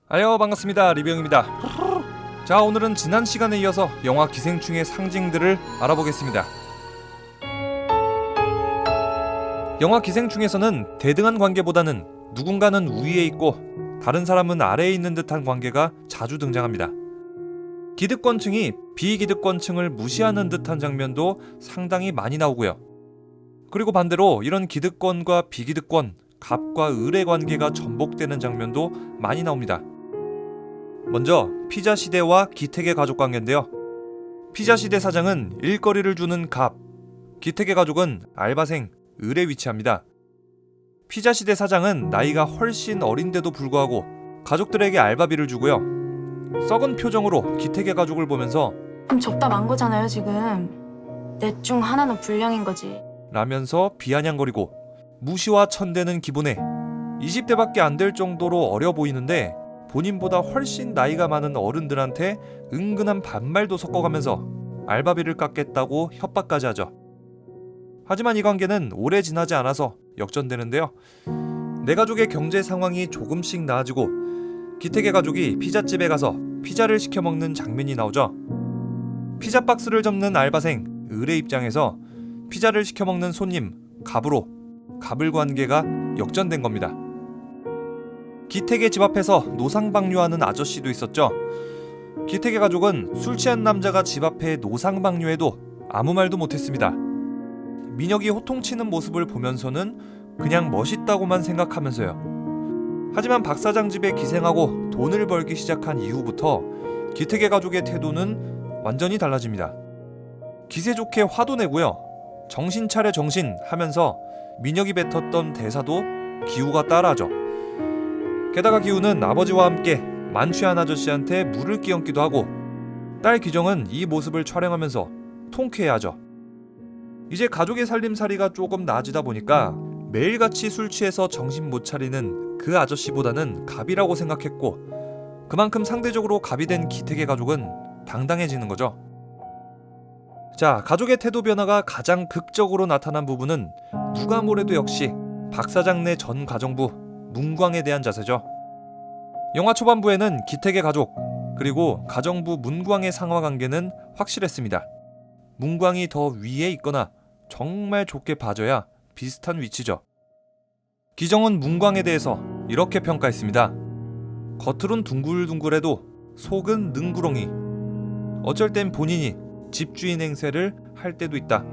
아요, 반갑습니다. 리뷰형입니다. 자, 오늘은 지난 시간에 이어서 영화 기생충의 상징들을 알아보겠습니다. 영화 기생충에서는 대등한 관계보다는 누군가는 위에 있고 다른 사람은 아래에 있는 듯한 관계가 자주 등장합니다. 기득권층이 비기득권층을 무시하는 듯한 장면도 상당히 많이 나오고요. 그리고 반대로 이런 기득권과 비기득권, 갑과 을의 관계가 전복되는 장면도 많이 나옵니다. 먼저 피자시대와 기택의 가족 관계인데요. 피자시대 사장은 일거리를 주는 갑, 기택의 가족은 알바생 을에 위치합니다. 피자시대 사장은 나이가 훨씬 어린데도 불구하고 가족들에게 알바비를 주고요. 썩은 표정으로 기택의 가족을 보면서 그럼 접다 만 거잖아요 지금. 넷 중 하나는 불량인 거지. 라면서 비아냥거리고 무시와 천대는 기본에 20대밖에 안 될 정도로 어려 보이는데 본인보다 훨씬 나이가 많은 어른들한테 은근한 반말도 섞어가면서 알바비를 깎겠다고 협박까지 하죠. 하지만 이 관계는 오래 지나지 않아서 역전되는데요. 내 가족의 경제 상황이 조금씩 나아지고 기택의 가족이 피자집에 가서 피자를 시켜 먹는 장면이 나오죠. 피자 박스를 접는 알바생 을의 입장에서 피자를 시켜 먹는 손님 갑으로 갑을 관계가 역전된 겁니다. 기택의 집 앞에서 노상방뇨하는 아저씨도 있었죠. 기택의 가족은 술 취한 남자가 집 앞에 노상방뇨해도 아무 말도 못했습니다. 민혁이 호통치는 모습을 보면서는 그냥 멋있다고만 생각하면서요. 하지만 박 사장 집에 기생하고 돈을 벌기 시작한 이후부터 기택의 가족의 태도는 완전히 달라집니다. 기세 좋게 화도 내고요. 정신 차려 정신 하면서 민혁이 뱉었던 대사도 기우가 따라하죠. 게다가 기우는 아버지와 함께 만취한 아저씨한테 물을 끼얹기도 하고 딸 기정은 이 모습을 촬영하면서 통쾌해하죠. 이제 가족의 살림살이가 조금 나아지다 보니까 매일같이 술 취해서 정신 못 차리는 그 아저씨보다는 갑이라고 생각했고 그만큼 상대적으로 갑이 된 기택의 가족은 당당해지는 거죠. 자, 가족의 태도 변화가 가장 극적으로 나타난 부분은 누가 뭐래도 역시 박 사장네 전 가정부 문광에 대한 자세죠. 영화 초반부에는 기택의 가족 그리고 가정부 문광의 상하관계는 확실했습니다. 문광이 더 위에 있거나 정말 좋게 봐줘야 비슷한 위치죠. 기정은 문광에 대해서 이렇게 평가했습니다. 겉으론 둥글둥글해도 속은 능구렁이. 어쩔 땐 본인이 집주인 행세를 할 때도 있다.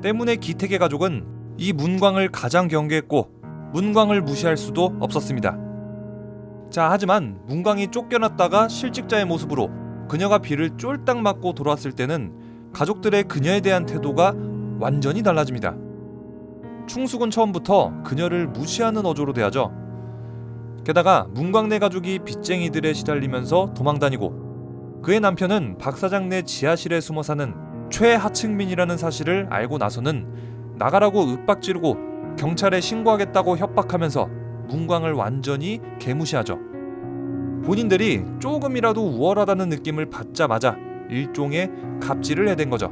때문에 기택의 가족은 이 문광을 가장 경계했고 문광을 무시할 수도 없었습니다. 자, 하지만 문광이 쫓겨났다가 실직자의 모습으로 그녀가 비를 쫄딱 맞고 돌아왔을 때는 가족들의 그녀에 대한 태도가 완전히 달라집니다. 충숙은 처음부터 그녀를 무시하는 어조로 대하죠. 게다가 문광네 가족이 빚쟁이들에 시달리면서 도망다니고 그의 남편은 박 사장네 지하실에 숨어 사는 최하층민이라는 사실을 알고 나서는 나가라고 윽박지르고 경찰에 신고하겠다고 협박하면서 문광을 완전히 개무시하죠. 본인들이 조금이라도 우월하다는 느낌을 받자마자 일종의 갑질을 해댄 거죠.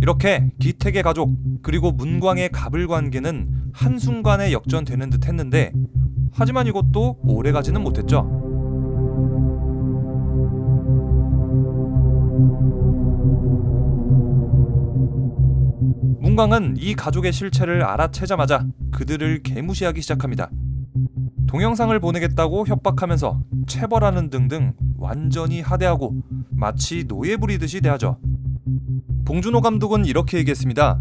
이렇게 기택의 가족 그리고 문광의 갑을 관계는 한순간에 역전되는 듯 했는데 하지만 이것도 오래가지는 못했죠. 문광은 이 가족의 실체를 알아채자마자 그들을 개무시하기 시작합니다. 동영상을 보내겠다고 협박하면서 체벌하는 등등 완전히 하대하고 마치 노예 부리듯이 대하죠. 봉준호 감독은 이렇게 얘기했습니다.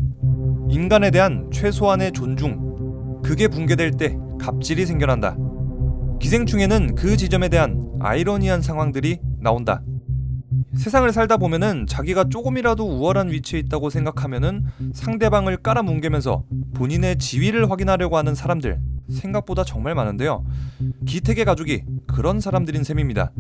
인간에 대한 최소한의 존중, 그게 붕괴될 때 갑질이 생겨난다. 기생충에는 그 지점에 대한 아이러니한 상황들이 나온다. 세상을 살다 보면은 자기가 조금이라도 우월한 위치에 있다고 생각하면은 상대방을 깔아뭉개면서 본인의 지위를 확인하려고 하는 사람들 생각보다 정말 많은데요. 기택의 가족이 그런 사람들인 셈입니다.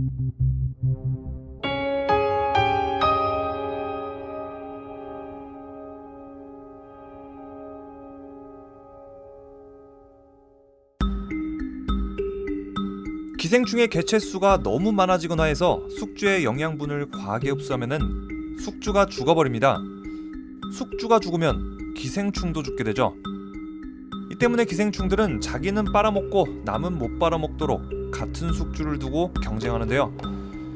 기생충의 개체수가 너무 많아지거나 해서 숙주의 영양분을 과하게 흡수하면은 숙주가 죽어버립니다. 숙주가 죽으면 기생충도 죽게 되죠. 이 때문에 기생충들은 자기는 빨아먹고 남은 못 빨아먹도록 같은 숙주를 두고 경쟁하는데요.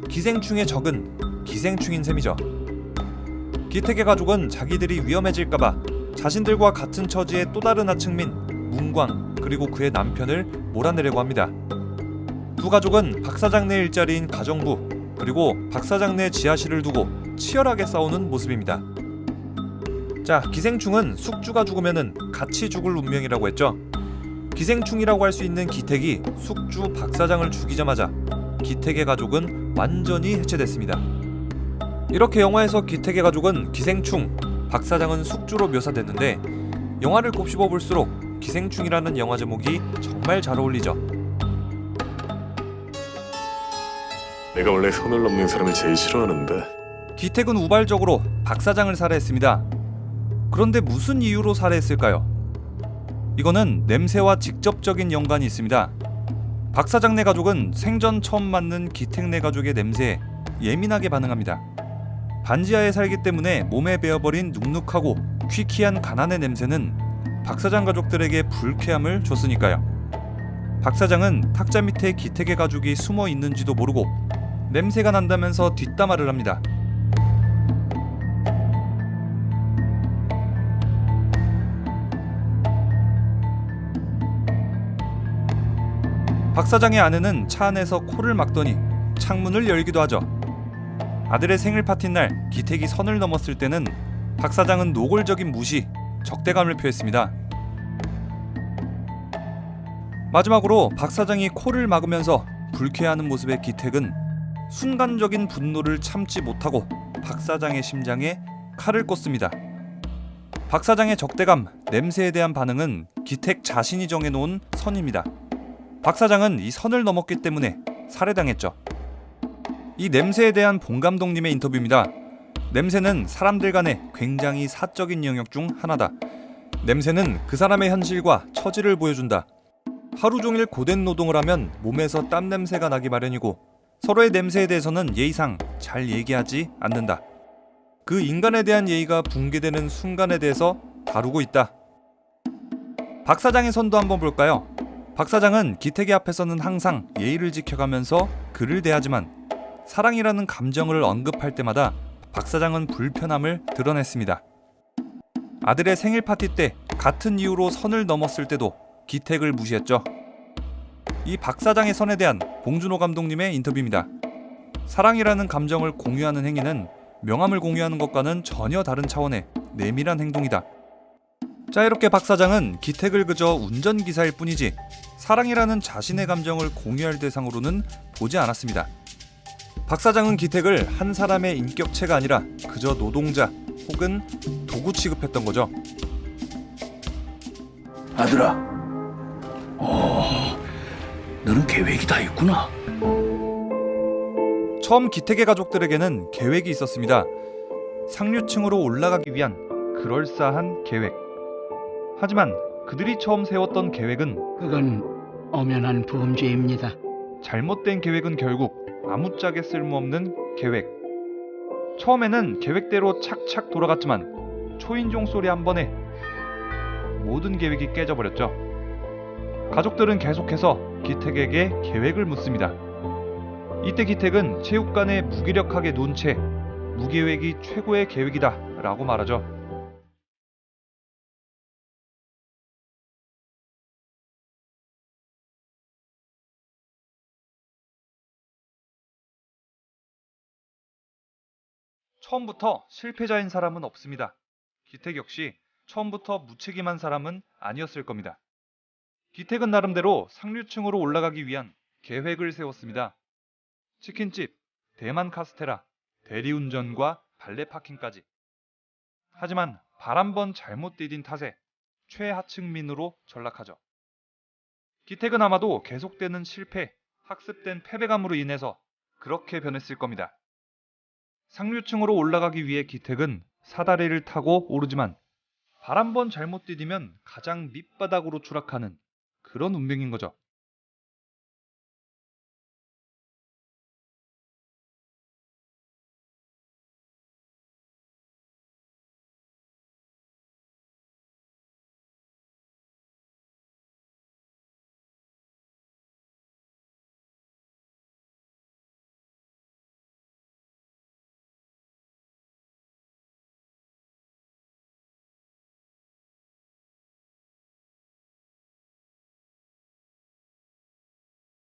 기생충의 적은 기생충인 셈이죠. 기택의 가족은 자기들이 위험해질까봐 자신들과 같은 처지의 또 다른 하층민 문광 그리고 그의 남편을 몰아내려고 합니다. 두 가족은 박사장 내 일자리인 가정부 그리고 박사장 내 지하실을 두고 치열하게 싸우는 모습입니다. 자, 기생충은 숙주가 죽으면은 같이 죽을 운명이라고 했죠. 기생충이라고 할 수 있는 기택이 숙주 박사장을 죽이자마자 기택의 가족은 완전히 해체됐습니다. 이렇게 영화에서 기택의 가족은 기생충, 박사장은 숙주로 묘사됐는데 영화를 곱씹어 볼수록 기생충이라는 영화 제목이 정말 잘 어울리죠. 내가 원래 선을 넘는 사람을 제일 싫어하는데. 기택은 우발적으로 박사장을 살해했습니다. 그런데 무슨 이유로 살해했을까요? 이거는 냄새와 직접적인 연관이 있습니다. 박사장 내 가족은 생전 처음 맞는 기택 내 가족의 냄새에 예민하게 반응합니다. 반지하에 살기 때문에 몸에 배어버린 눅눅하고 퀴퀴한 가난의 냄새는 박사장 가족들에게 불쾌함을 줬으니까요. 박사장은 탁자 밑에 기택의 가족이 숨어 있는지도 모르고 냄새가 난다면서 뒷담화를 합니다. 박사장의 아내는 차 안에서 코를 막더니 창문을 열기도 하죠. 아들의 생일 파티 날 기택이 선을 넘었을 때는 박사장은 노골적인 무시, 적대감을 표했습니다. 마지막으로 박사장이 코를 막으면서 불쾌해하는 모습의 기택은 순간적인 분노를 참지 못하고 박사장의 심장에 칼을 꽂습니다. 박사장의 적대감, 냄새에 대한 반응은 기택 자신이 정해놓은 선입니다. 박사장은 이 선을 넘었기 때문에 살해당했죠. 이 냄새에 대한 봉 감독님의 인터뷰입니다. 냄새는 사람들 간의 굉장히 사적인 영역 중 하나다. 냄새는 그 사람의 현실과 처지를 보여준다. 하루 종일 고된 노동을 하면 몸에서 땀 냄새가 나기 마련이고 서로의 냄새에 대해서는 예의상 잘 얘기하지 않는다. 그 인간에 대한 예의가 붕괴되는 순간에 대해서 다루고 있다. 박사장의 선도 한번 볼까요? 박사장은 기택의 앞에서는 항상 예의를 지켜가면서 그를 대하지만 사랑이라는 감정을 언급할 때마다 박사장은 불편함을 드러냈습니다. 아들의 생일 파티 때 같은 이유로 선을 넘었을 때도 기택을 무시했죠. 이 박사장의 선에 대한 봉준호 감독님의 인터뷰입니다. 사랑이라는 감정을 공유하는 행위는 명함을 공유하는 것과는 전혀 다른 차원의 내밀한 행동이다. 자, 이렇게 박사장은 기택을 그저 운전기사일 뿐이지 사랑이라는 자신의 감정을 공유할 대상으로는 보지 않았습니다. 박사장은 기택을 한 사람의 인격체가 아니라 그저 노동자 혹은 도구 취급했던 거죠. 아들아, 너는 계획이 다 있구나. 처음 기택의 가족들에게는 계획이 있었습니다. 상류층으로 올라가기 위한 그럴싸한 계획. 하지만 그들이 처음 세웠던 계획은 그건 엄연한 범죄입니다. 잘못된 계획은 결국 아무짝에 쓸모없는 계획. 처음에는 계획대로 착착 돌아갔지만 초인종 소리 한 번에 모든 계획이 깨져버렸죠. 가족들은 계속해서 기택에게 계획을 묻습니다. 이때 기택은 체육관에 무기력하게 누운 채 무계획이 최고의 계획이다 라고 말하죠. 처음부터 실패자인 사람은 없습니다. 기택 역시 처음부터 무책임한 사람은 아니었을 겁니다. 기택은 나름대로 상류층으로 올라가기 위한 계획을 세웠습니다. 치킨집, 대만 카스테라, 대리운전과 발레 파킹까지. 하지만 발 한 번 잘못 디딘 탓에 최하층민으로 전락하죠. 기택은 아마도 계속되는 실패, 학습된 패배감으로 인해서 그렇게 변했을 겁니다. 상류층으로 올라가기 위해 기택은 사다리를 타고 오르지만 발 한 번 잘못 디디면 가장 밑바닥으로 추락하는 그런 운명인 거죠.